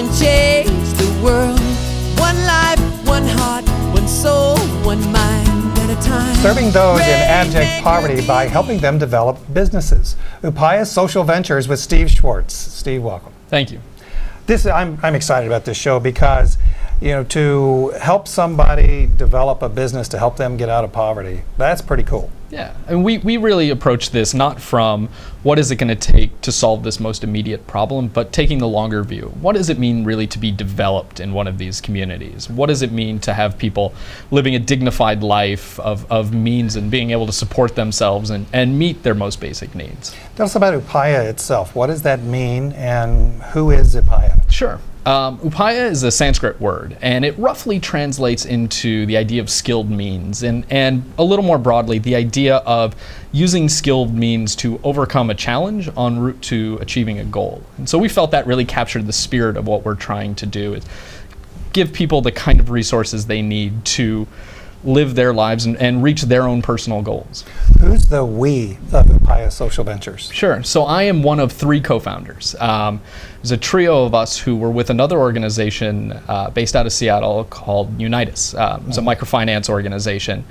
can change the world. One life, one heart, one soul, one mind at a time. Serving those in abject poverty by helping them develop businesses. Upaya Social Ventures with Steve Schwartz. Steve, welcome. Thank you. I'm excited about this show because, to help somebody develop a business to help them get out of poverty, that's pretty cool. Yeah, and we really approach this not from what is it going to take to solve this most immediate problem, but taking the longer view. What does it mean really to be developed in one of these communities? What does it mean to have people living a dignified life of means and being able to support themselves and meet their most basic needs? Tell us about Upaya itself. What does that mean and who is Upaya? Sure. Upaya is a Sanskrit word, and it roughly translates into the idea of skilled means, and a little more broadly, the idea of using skilled means to overcome a challenge en route to achieving a goal. And so we felt that really captured the spirit of what we're trying to do, is give people the kind of resources they need to live their lives and reach their own personal goals. Who's the we of Upaya Social Ventures? Sure. So I am one of 3 co-founders. There's a trio of us who were with another organization based out of Seattle called Unitas. It's a microfinance organization.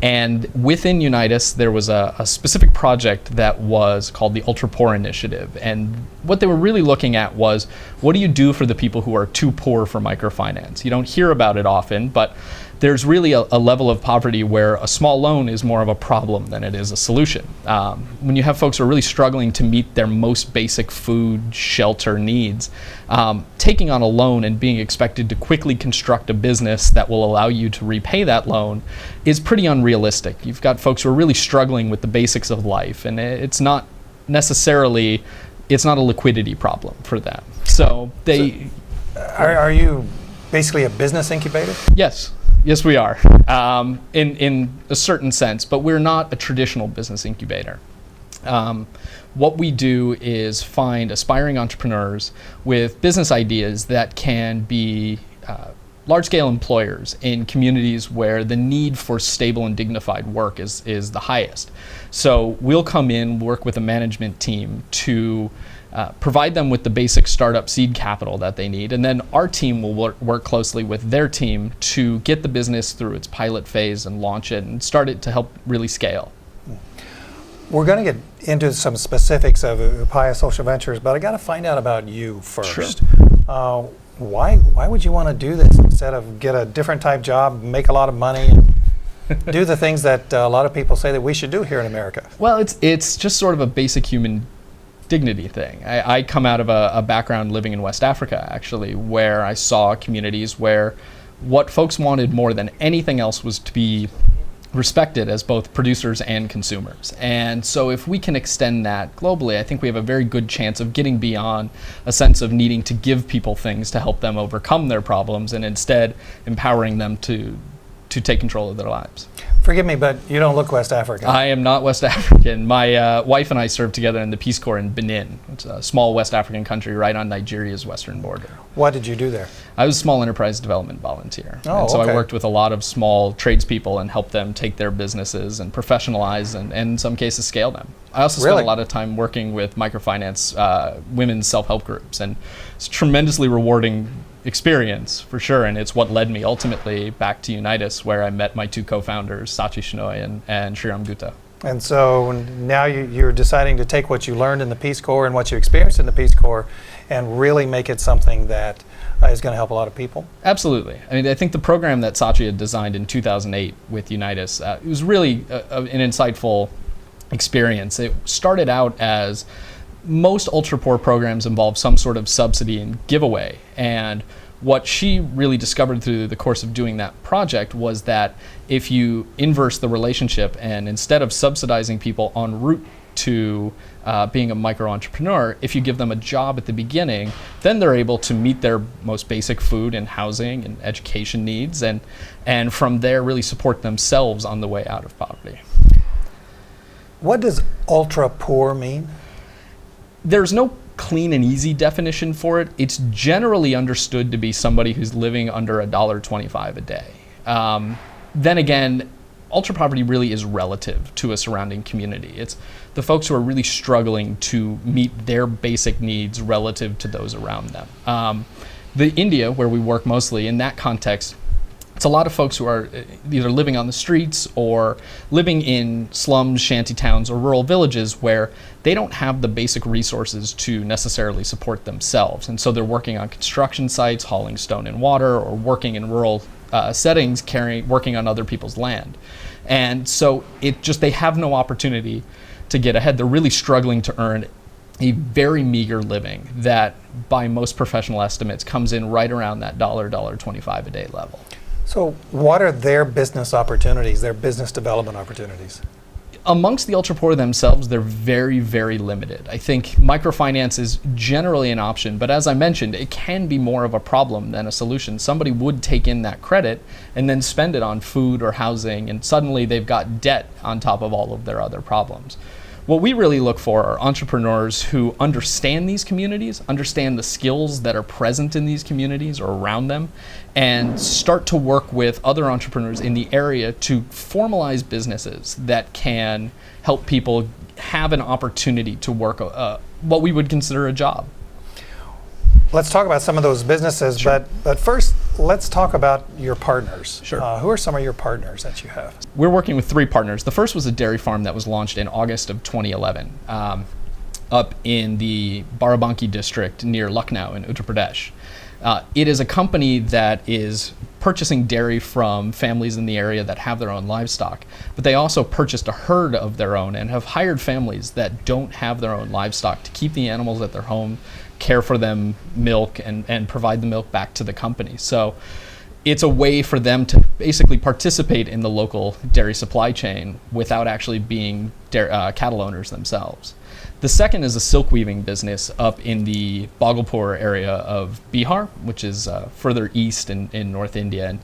And within Unitas, there was a specific project that was called the Ultra Poor Initiative. And what they were really looking at was, what do you do for the people who are too poor for microfinance? You don't hear about it often, but there's really a level of poverty where a small loan is more of a problem than it is a solution. When you have folks who are really struggling to meet their most basic food, shelter needs, taking on a loan and being expected to quickly construct a business that will allow you to repay that loan is pretty unrealistic. You've got folks who are really struggling with the basics of life, and it's not a liquidity problem for them. So are you basically a business incubator? Yes, we are, in a certain sense, but we're not a traditional business incubator. What we do is find aspiring entrepreneurs with business ideas that can be large-scale employers in communities where the need for stable and dignified work is the highest. So we'll come in, work with a management team to provide them with the basic startup seed capital that they need, and then our team will work closely with their team to get the business through its pilot phase and launch it and start it to help really scale. We're going to get into some specifics of Upaya Social Ventures, but I got to find out about you first. Sure. Why would you want to do this instead of get a different type job, make a lot of money, and do the things that a lot of people say that we should do here in America? Well, it's just sort of a basic human dignity thing. I come out of a background living in West Africa, actually, where I saw communities where what folks wanted more than anything else was to be respected as both producers and consumers. And so if we can extend that globally, I think we have a very good chance of getting beyond a sense of needing to give people things to help them overcome their problems, and instead empowering them to take control of their lives. Forgive me, but you don't look West African. I am not West African. My wife and I served together in the Peace Corps in Benin. It's a small West African country right on Nigeria's western border. What did you do there? I was a small enterprise development volunteer. Oh, and so okay. I worked with a lot of small tradespeople and helped them take their businesses and professionalize and in some cases scale them. I also spent a lot of time working with microfinance women's self-help groups, and it's tremendously rewarding experience for sure, and it's what led me ultimately back to Unitas, where I met my 2 co-founders, Sachi Shinoy and Shriram Gupta. And so now you're deciding to take what you learned in the Peace Corps and what you experienced in the Peace Corps and really make it something that is going to help a lot of people? Absolutely. I mean, I think the program that Sachi had designed in 2008 with Unitas, it was really an insightful experience. It started out as most ultra-poor programs involve some sort of subsidy and giveaway, and what she really discovered through the course of doing that project was that if you inverse the relationship and instead of subsidizing people en route to being a micro-entrepreneur, if you give them a job at the beginning, then they're able to meet their most basic food and housing and education needs, and from there really support themselves on the way out of poverty. What does ultra-poor mean? There's no clean and easy definition for it. It's generally understood to be somebody who's living under $1.25 a day. Then again, ultra poverty really is relative to a surrounding community. It's the folks who are really struggling to meet their basic needs relative to those around them. The India, where we work mostly, in that context, it's a lot of folks who are either living on the streets or living in slums, shanty towns, or rural villages where they don't have the basic resources to necessarily support themselves. And so they're working on construction sites, hauling stone and water, or working in rural settings, working on other people's land. And so they have no opportunity to get ahead. They're really struggling to earn a very meager living that, by most professional estimates, comes in right around that $1.25 a day level. So what are their business opportunities, their business development opportunities? Amongst the ultra poor themselves, they're very, very limited. I think microfinance is generally an option, but as I mentioned, it can be more of a problem than a solution. Somebody would take in that credit and then spend it on food or housing, and suddenly they've got debt on top of all of their other problems. What we really look for are entrepreneurs who understand these communities, understand the skills that are present in these communities or around them, and start to work with other entrepreneurs in the area to formalize businesses that can help people have an opportunity to work what we would consider a job. Let's talk about some of those businesses, Sure. but first, let's talk about your partners. Sure. Who are some of your partners that you have? We're working with 3 partners. The first was a dairy farm that was launched in August of 2011 up in the Barabanki district near Lucknow in Uttar Pradesh. It is a company that is purchasing dairy from families in the area that have their own livestock, but they also purchased a herd of their own and have hired families that don't have their own livestock to keep the animals at their home, care for them, milk, and provide the milk back to the company. So it's a way for them to basically participate in the local dairy supply chain without actually being cattle owners themselves. The second is a silk weaving business up in the Bhagalpur area of Bihar, which is further east in North India. And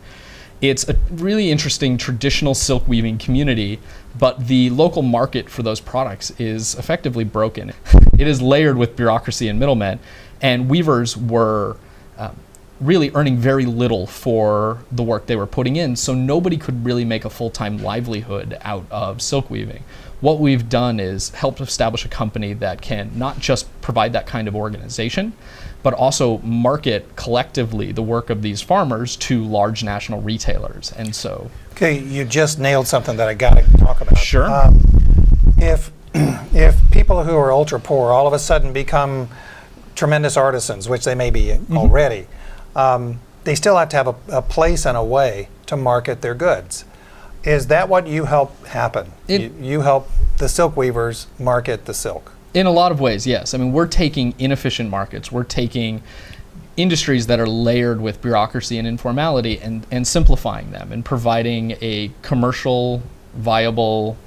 it's a really interesting traditional silk weaving community, but the local market for those products is effectively broken. It is layered with bureaucracy and middlemen, and weavers were really earning very little for the work they were putting in, so nobody could really make a full-time livelihood out of silk weaving. What we've done is helped establish a company that can not just provide that kind of organization, but also market collectively the work of these farmers to large national retailers. And so, Okay, you just nailed something that I got to talk about. Sure. If people who are ultra poor all of a sudden become tremendous artisans, which they may be already, they still have to have a place and a way to market their goods. Is that what you help happen? You help the silk weavers market the silk? In a lot of ways, yes. I mean, we're taking inefficient markets. We're taking industries that are layered with bureaucracy and informality and simplifying them and providing a commercial, viable,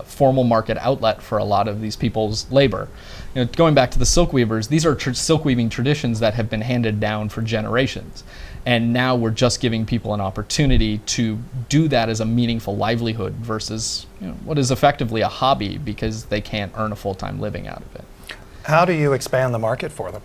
formal market outlet for a lot of these people's labor. You know, going back to the silk weavers, these are silk weaving traditions that have been handed down for generations. And now we're just giving people an opportunity to do that as a meaningful livelihood versus what is effectively a hobby because they can't earn a full-time living out of it. How do you expand the market for them?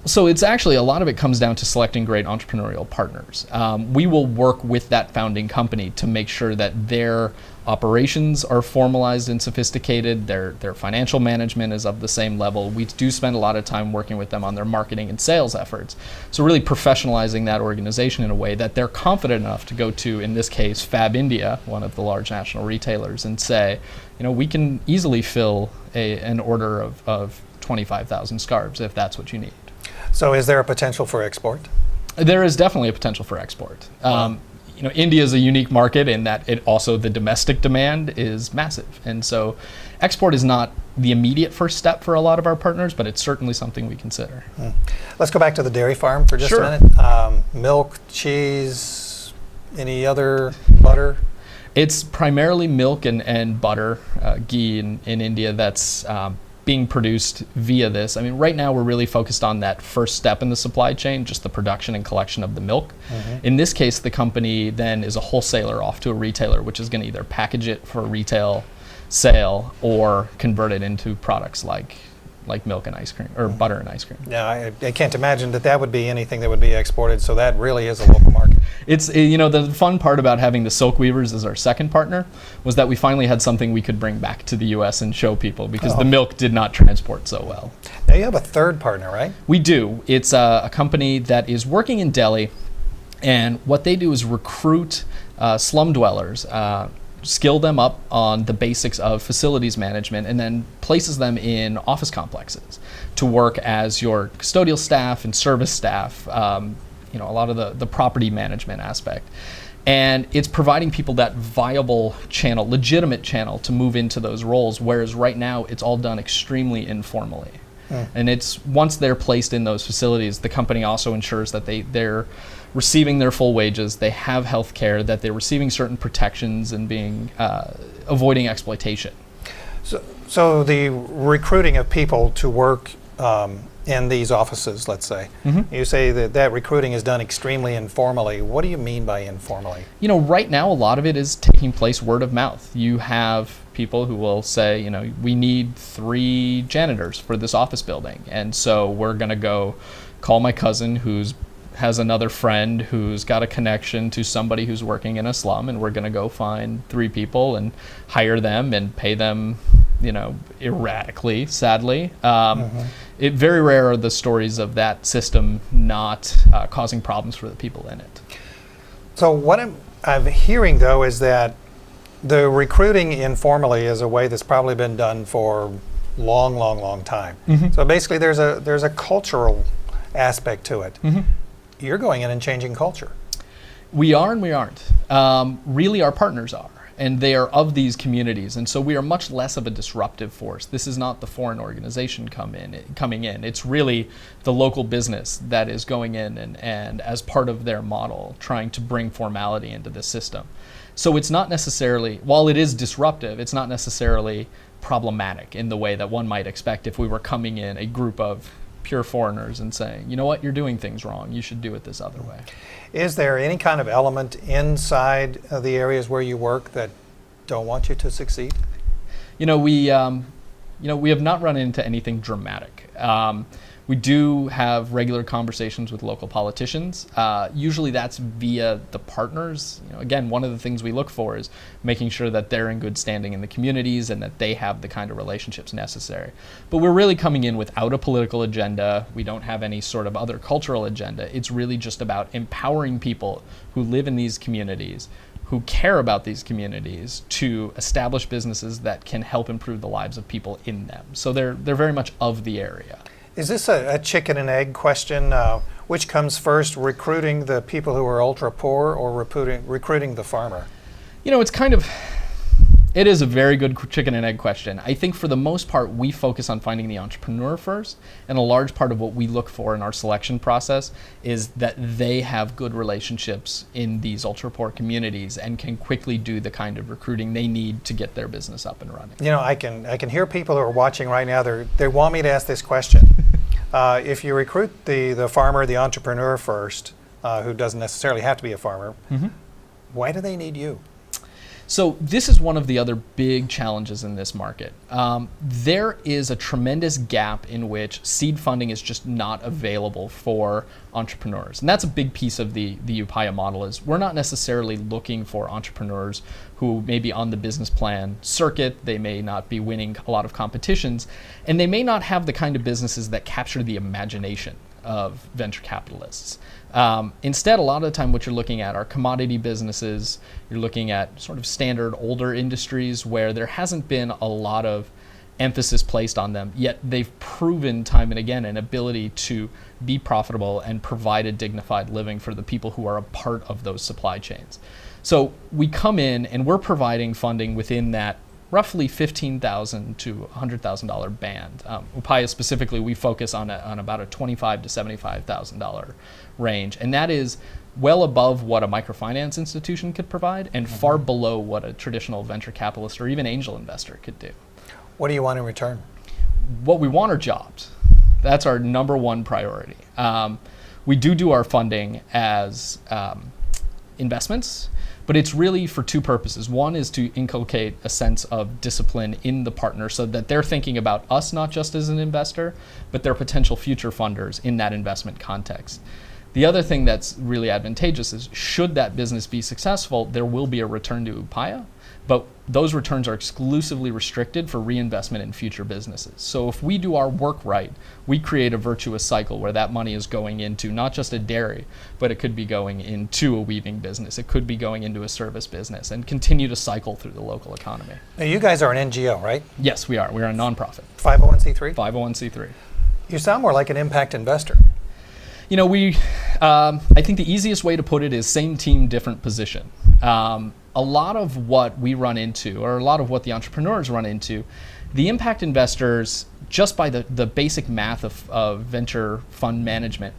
So it's actually, a lot of it comes down to selecting great entrepreneurial partners. We will work with that founding company to make sure that their operations are formalized and sophisticated, their financial management is of the same level. We do spend a lot of time working with them on their marketing and sales efforts. So really professionalizing that organization in a way that they're confident enough to go to, in this case, Fab India, one of the large national retailers, and say, we can easily fill an order of 25,000 scarves if that's what you need. So is there a potential for export? There is definitely a potential for export. Wow. India is a unique market in that the domestic demand is massive. And so export is not the immediate first step for a lot of our partners, but it's certainly something we consider. Let's go back to the dairy farm for just Sure. a minute. Milk, cheese, any other butter? It's primarily milk and butter, ghee in India that's being produced via this. I mean, right now we're really focused on that first step in the supply chain, just the production and collection of the milk. In this case, the company then is a wholesaler off to a retailer, which is going to either package it for retail sale or convert it into products like milk and ice cream, or butter and ice cream. Yeah, I can't imagine that would be anything that would be exported, so that really is a local market. The fun part about having the Silk Weavers as our second partner was that we finally had something we could bring back to the U.S. and show people, because the milk did not transport so well. Now you have a third partner, right? We do. It's a company that is working in Delhi, and what they do is recruit slum dwellers, skill them up on the basics of facilities management, and then places them in office complexes to work as your custodial staff and service staff, a lot of the property management aspect. And it's providing people that viable channel, legitimate channel to move into those roles, whereas right now it's all done extremely informally. And it's once they're placed in those facilities, the company also ensures that they're receiving their full wages, they have health care, that they're receiving certain protections and being avoiding exploitation. So the recruiting of people to work in these offices, let's say, you say that recruiting is done extremely informally. What do you mean by informally? Right now a lot of it is taking place word of mouth. You have people who will say, we need 3 janitors for this office building, and so we're going to go call my cousin who's has another friend who's got a connection to somebody who's working in a slum, and we're going to go find 3 people and hire them and pay them, erratically, sadly. It very rare are the stories of that system not causing problems for the people in it. So what I'm hearing, though, is that the recruiting informally is a way that's probably been done for long time. So basically there's a cultural aspect to it. You're going in and changing culture. We are and we aren't. Really, our partners are, and they are of these communities, and so we are much less of a disruptive force. This is not the foreign organization coming in. It's really the local business that is going in and as part of their model, trying to bring formality into the system. So it's not necessarily, while it is disruptive, it's not necessarily problematic in the way that one might expect if we were coming in a group of pure foreigners and saying, you know what, you're doing things wrong, you should do it this other way. Is there any kind of element inside the areas where you work that don't want you to succeed? We have not run into anything dramatic. We do have regular conversations with local politicians. Usually that's via the partners. Again, one of the things we look for is making sure that they're in good standing in the communities and that they have the kind of relationships necessary. But we're really coming in without a political agenda. We don't have any sort of other cultural agenda. It's really just about empowering people who live in these communities, who care about these communities, to establish businesses that can help improve the lives of people in them. So they're very much of the area. Is this a chicken and egg question? Which comes first, recruiting the people who are ultra poor or recruiting the farmer? It is a very good chicken and egg question. I think for the most part, we focus on finding the entrepreneur first, and a large part of what we look for in our selection process is that they have good relationships in these ultra poor communities and can quickly do the kind of recruiting they need to get their business up and running. I can hear people who are watching right now, they want me to ask this question. If you recruit the farmer, the entrepreneur first, who doesn't necessarily have to be a farmer, why do they need you? So this is one of the other big challenges in this market. There is a tremendous gap in which seed funding is just not available for entrepreneurs. And that's a big piece of the Upaya model. Is we're not necessarily looking for entrepreneurs who may be on the business plan circuit, they may not be winning a lot of competitions, and they may not have the kind of businesses that capture the imagination of venture capitalists. Instead, a lot of the time what you're looking at are commodity businesses. You're looking at sort of standard older industries where there hasn't been a lot of emphasis placed on them, yet they've proven time and again an ability to be profitable and provide a dignified living for the people who are a part of those supply chains. So we come in and we're providing funding within that roughly $15,000 to $100,000 band. Upaya specifically, we focus on about a $25,000 to $75,000 range, and that is well above what a microfinance institution could provide and far below what a traditional venture capitalist or even angel investor could do. What do you want in return? What we want are jobs. That's our number one priority. We do our funding as investments, but it's really for 2 purposes. One is to inculcate a sense of discipline in the partner so that they're thinking about us not just as an investor, but their potential future funders in that investment context. The other thing that's really advantageous is should that business be successful, there will be a return to Upaya, but those returns are exclusively restricted for reinvestment in future businesses. So if we do our work right, we create a virtuous cycle where that money is going into not just a dairy, but it could be going into a weaving business. It could be going into a service business and continue to cycle through the local economy. Now, you guys are an NGO, right? Yes, we are. We're a nonprofit. 501c3? 501c3. You sound more like an impact investor. You know, I think the easiest way to put it is same team, different position. A lot of what we run into, or a lot of what the entrepreneurs run into, the impact investors, just by the basic math of venture fund management,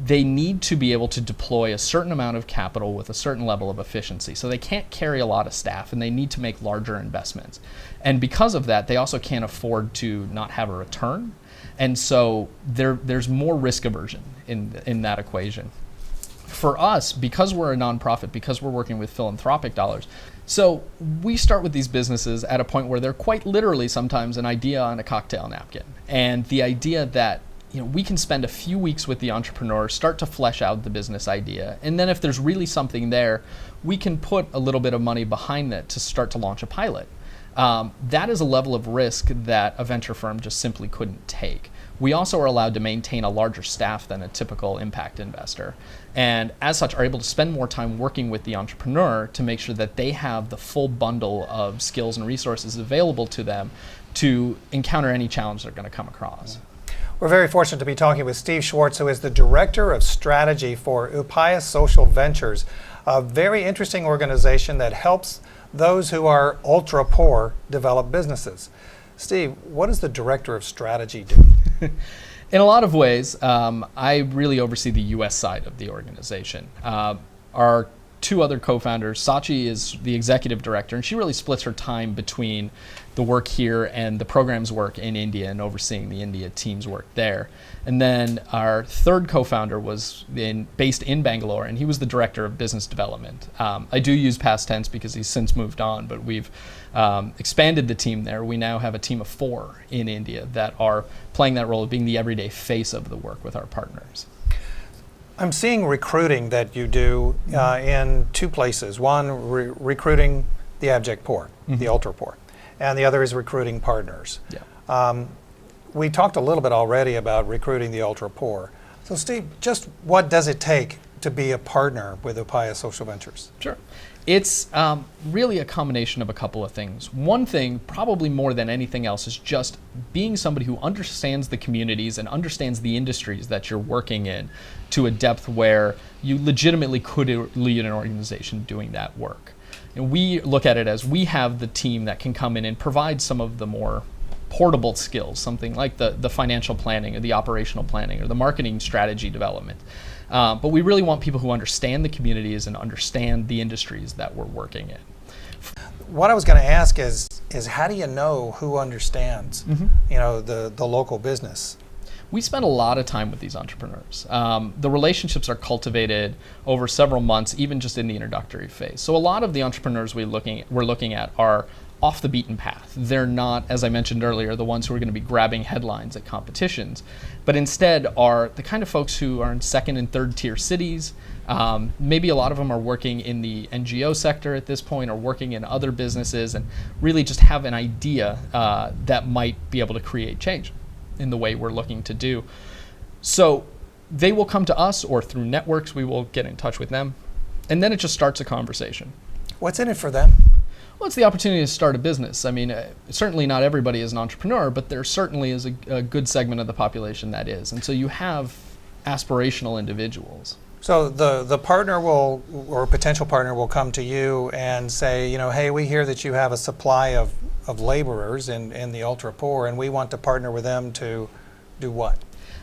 they need to be able to deploy a certain amount of capital with a certain level of efficiency. So they can't carry a lot of staff, and they need to make larger investments. And because of that, they also can't afford to not have a return. And so there's more risk aversion in that equation. For us, because we're a nonprofit, because we're working with philanthropic dollars, so we start with these businesses at a point where they're quite literally sometimes an idea on a cocktail napkin. And the idea that we can spend a few weeks with the entrepreneur, start to flesh out the business idea, and then if there's really something there, we can put a little bit of money behind that to start to launch a pilot. That is a level of risk that a venture firm just simply couldn't take. We also are allowed to maintain a larger staff than a typical impact investor, and as such are able to spend more time working with the entrepreneur to make sure that they have the full bundle of skills and resources available to them to encounter any challenge they're going to come across. We're very fortunate to be talking with Steve Schwartz, who is the Director of Strategy for Upaya Social Ventures, a very interesting organization that helps those who are ultra poor develop businesses. Steve, what does the Director of Strategy do? In a lot of ways, I really oversee the U.S. side of the organization. Our two other co-founders, Sachi is the executive director, and she really splits her time between the work here and the program's work in India and overseeing the India team's work there. And then our third co-founder was based in Bangalore, and he was the director of business development. I do use past tense because he's since moved on, but we've expanded the team there. We now have a team of 4 in India that are playing that role of being the everyday face of the work with our partners. I'm seeing recruiting that you do in 2 places. One, recruiting the abject poor, the ultra poor, and the other is recruiting partners. Yeah. We talked a little bit already about recruiting the ultra poor. So Steve, just what does it take to be a partner with Upaya Social Ventures? Sure. It's really a combination of a couple of things. One thing, probably more than anything else, is just being somebody who understands the communities and understands the industries that you're working in to a depth where you legitimately could lead an organization doing that work. And we look at it as we have the team that can come in and provide some of the more portable skills, something like the financial planning or the operational planning or the marketing strategy development. But we really want people who understand the communities and understand the industries that we're working in. What I was going to ask is how do you know who understands, the local business? We spend a lot of time with these entrepreneurs. The relationships are cultivated over several months, even just in the introductory phase. So a lot of the entrepreneurs we're looking at are off the beaten path. They're not, as I mentioned earlier, the ones who are going to be grabbing headlines at competitions, but instead are the kind of folks who are in 2nd and 3rd tier cities. Maybe a lot of them are working in the NGO sector at this point or working in other businesses and really just have an idea that might be able to create change in the way we're looking to do. So they will come to us, or through networks we will get in touch with them, and then it just starts a conversation. What's in it for them? Well, it's the opportunity to start a business. I mean, certainly not everybody is an entrepreneur, but there certainly is a good segment of the population that is. And so you have aspirational individuals. So the partner will, or potential partner will come to you and say, hey, we hear that you have a supply of laborers in the ultra poor, and we want to partner with them to do what?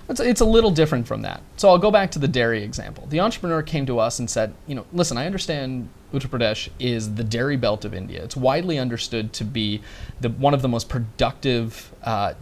It's a little different from that. So I'll go back to the dairy example. The entrepreneur came to us and said, listen, I understand Uttar Pradesh is the dairy belt of India. It's widely understood to be one of the most productive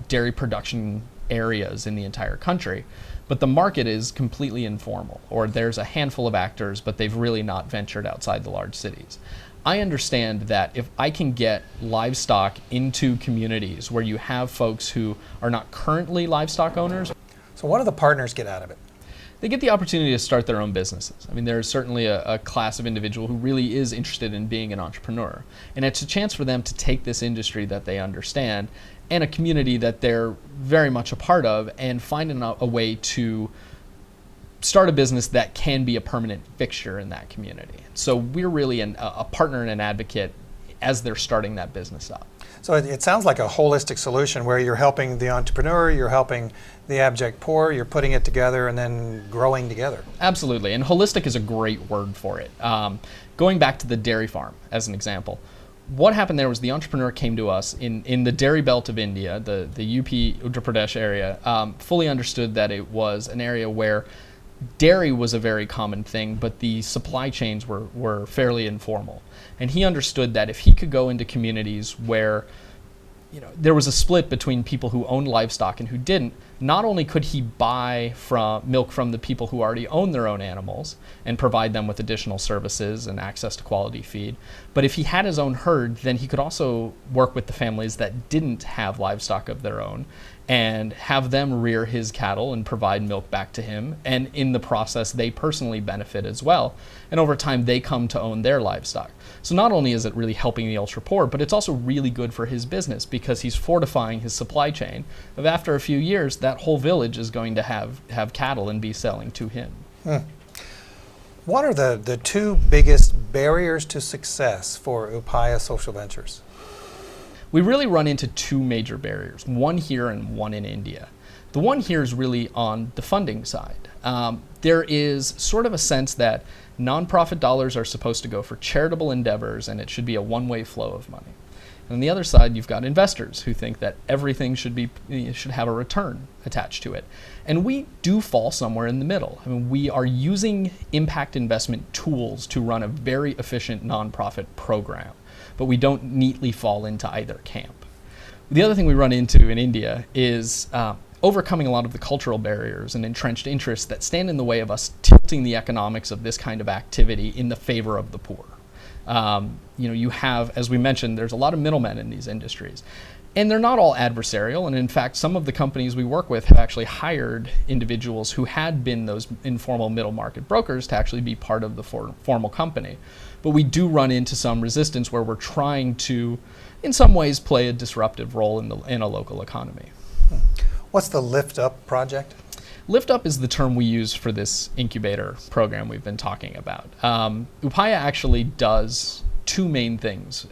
dairy production areas in the entire country. But the market is completely informal, or there's a handful of actors, but they've really not ventured outside the large cities. I understand that if I can get livestock into communities where you have folks who are not currently livestock owners. So what do the partners get out of it? they get the opportunity to start their own businesses. I mean, there's certainly a class of individual who really is interested in being an entrepreneur. And it's a chance for them to take this industry that they understand and a community that they're very much a part of and find a way to start a business that can be a permanent fixture in that community. So we're really a partner and an advocate as they're starting that business up. So it sounds like a holistic solution where you're helping the entrepreneur, you're helping the abject poor, you're putting it together and then growing together. Absolutely, and holistic is a great word for it. Going back to the dairy farm as an example, what happened there was the entrepreneur came to us in the dairy belt of India, the UP Uttar Pradesh area, fully understood that it was an area where dairy was a very common thing, but the supply chains were fairly informal. And he understood that if he could go into communities where there was a split between people who owned livestock and who didn't, not only could he buy milk from the people who already own their own animals and provide them with additional services and access to quality feed, but if he had his own herd, then he could also work with the families that didn't have livestock of their own and have them rear his cattle and provide milk back to him. And in the process, they personally benefit as well. And over time, they come to own their livestock. So not only is it really helping the ultra poor, but it's also really good for his business because he's fortifying his supply chain of after a few years, that whole village is going to have cattle and be selling to him. What are the two biggest barriers to success for Upaya Social Ventures? We really run into two major barriers, one here and one in India. The one here is really on the funding side. There is sort of a sense that nonprofit dollars are supposed to go for charitable endeavors and it should be a one-way flow of money. And on the other side, you've got investors who think that everything should have a return attached to it. And we do fall somewhere in the middle. I mean, we are using impact investment tools to run a very efficient nonprofit program, but we don't neatly fall into either camp. The other thing we run into in India is overcoming a lot of the cultural barriers and entrenched interests that stand in the way of us tilting the economics of this kind of activity in the favor of the poor. You have, as we mentioned, there's a lot of middlemen in these industries. And they're not all adversarial, and in fact, some of the companies we work with have actually hired individuals who had been those informal middle market brokers to actually be part of the formal company. But we do run into some resistance where we're trying to, in some ways, play a disruptive role in a local economy. What's the Lift Up project? Lift Up is the term we use for this incubator program we've been talking about. Upaya actually does two main things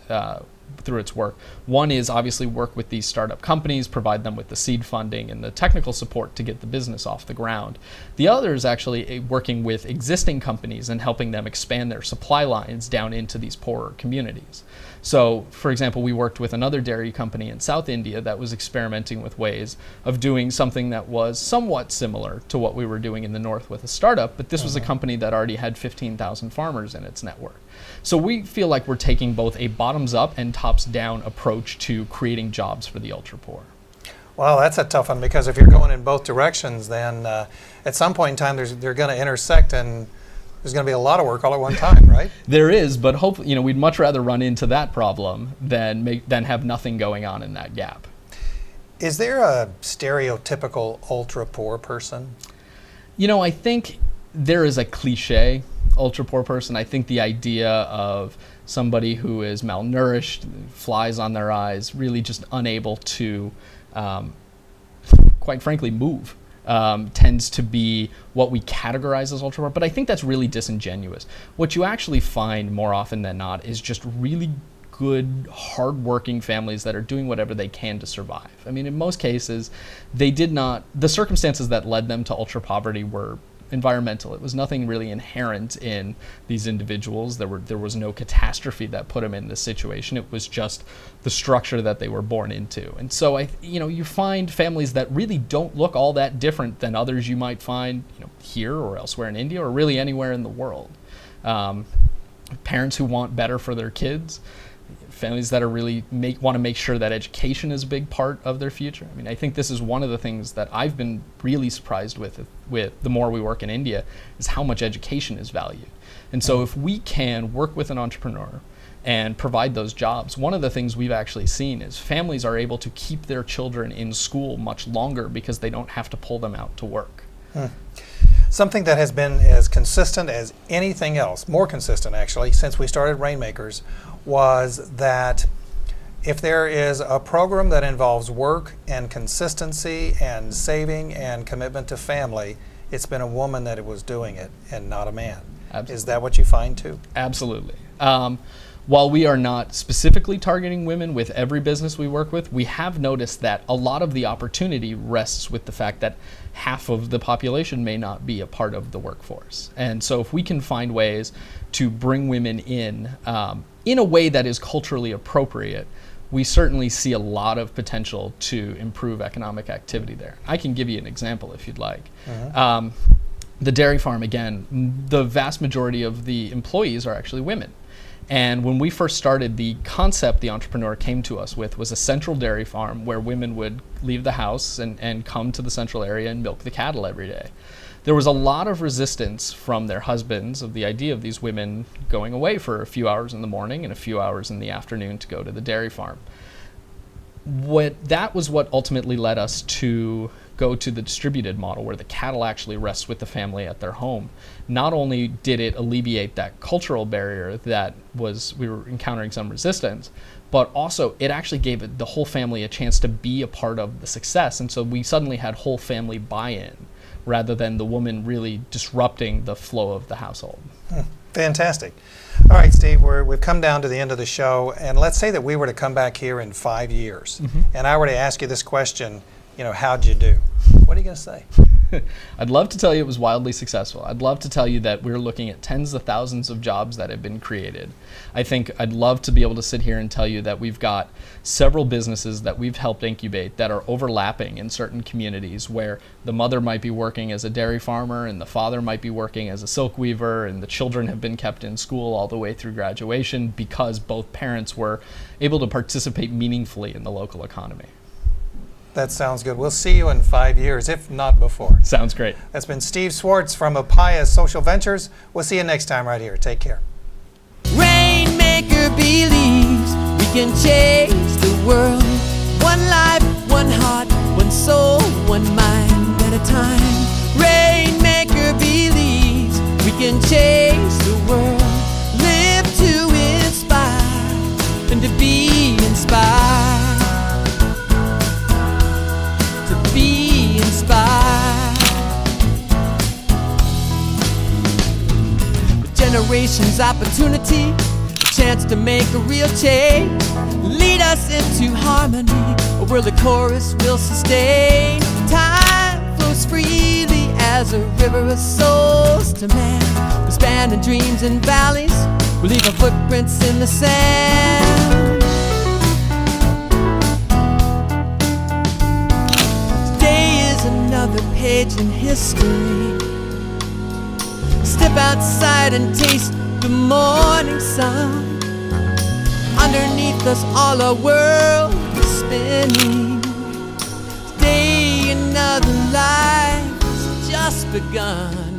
through its work. One is obviously work with these startup companies, provide them with the seed funding and the technical support to get the business off the ground. The other is actually working with existing companies and helping them expand their supply lines down into these poorer communities. So, for example, we worked with another dairy company in South India that was experimenting with ways of doing something that was somewhat similar to what we were doing in the north with a startup, but this was a company that already had 15,000 farmers in its network. So we feel like we're taking both a bottoms-up and tops-down approach to creating jobs for the ultra-poor. Well, that's a tough one because if you're going in both directions, then at some point in time they're going to intersect and there's going to be a lot of work all at one time, right? There is, but hopefully, we'd much rather run into that problem than have nothing going on in that gap. Is there a stereotypical ultra-poor person? I think there is a cliche ultra-poor person. I think the idea of somebody who is malnourished, flies on their eyes, really just unable to, quite frankly, move. Tends to be what we categorize as ultra-poor, but I think that's really disingenuous. What you actually find more often than not is just really good, hard-working families that are doing whatever they can to survive. I mean, in most cases, the circumstances that led them to ultra-poverty were environmental. It was nothing really inherent in these individuals. There was no catastrophe that put them in this situation. It was just the structure that they were born into. And so you find families that really don't look all that different than others you might find here or elsewhere in India or really anywhere in the world. Parents who want better for their kids, families that are really want to make sure that education is a big part of their future. I mean, I think this is one of the things that I've been really surprised with the more we work in India is how much education is valued. And so if we can work with an entrepreneur and provide those jobs, one of the things we've actually seen is families are able to keep their children in school much longer because they don't have to pull them out to work. Something that has been as consistent as anything else, more consistent actually, since we started Rainmakers, was that if there is a program that involves work and consistency and saving and commitment to family, it's been a woman that was doing it and not a man. Absolutely. Is that what you find too? Absolutely. While we are not specifically targeting women with every business we work with, we have noticed that a lot of the opportunity rests with the fact that half of the population may not be a part of the workforce. And so if we can find ways to bring women in a way that is culturally appropriate, we certainly see a lot of potential to improve economic activity there. I can give you an example if you'd like. The dairy farm, again, the vast majority of the employees are actually women. And when we first started, the concept the entrepreneur came to us with was a central dairy farm where women would leave the house and come to the central area and milk the cattle every day. There was a lot of resistance from their husbands of the idea of these women going away for a few hours in the morning and a few hours in the afternoon to go to the dairy farm. That was what ultimately led us to go to the distributed model where the cattle actually rests with the family at their home. Not only did it alleviate that cultural barrier that we were encountering some resistance, but also it actually gave the whole family a chance to be a part of the success. And so we suddenly had whole family buy-in rather than the woman really disrupting the flow of the household. Fantastic. All right, Steve, we've come down to the end of the show, and let's say that we were to come back here in 5 years, and I were to ask you this question, how'd you do? What are you going to say? I'd love to tell you it was wildly successful. I'd love to tell you that we're looking at tens of thousands of jobs that have been created. I think I'd love to be able to sit here and tell you that we've got several businesses that we've helped incubate that are overlapping in certain communities where the mother might be working as a dairy farmer and the father might be working as a silk weaver, and the children have been kept in school all the way through graduation because both parents were able to participate meaningfully in the local economy. That sounds good. We'll see you in 5 years, if not before. Sounds great. That's been Steve Schwartz from Upaya Social Ventures. We'll see you next time right here. Take care. Rainmaker believes we can change the world. One life, one heart, one soul, one mind at a time. Rainmaker believes we can change the world. Live to inspire and to be inspired. Be inspired. With generations' opportunity, a chance to make a real change. Lead us into harmony, a world the chorus will sustain. Time flows freely as a river of souls to man. We're spanning dreams and valleys, we leave our footprints in the sand. Another page in history. Step outside and taste the morning sun. Underneath us all our world is spinning. Today another life has just begun.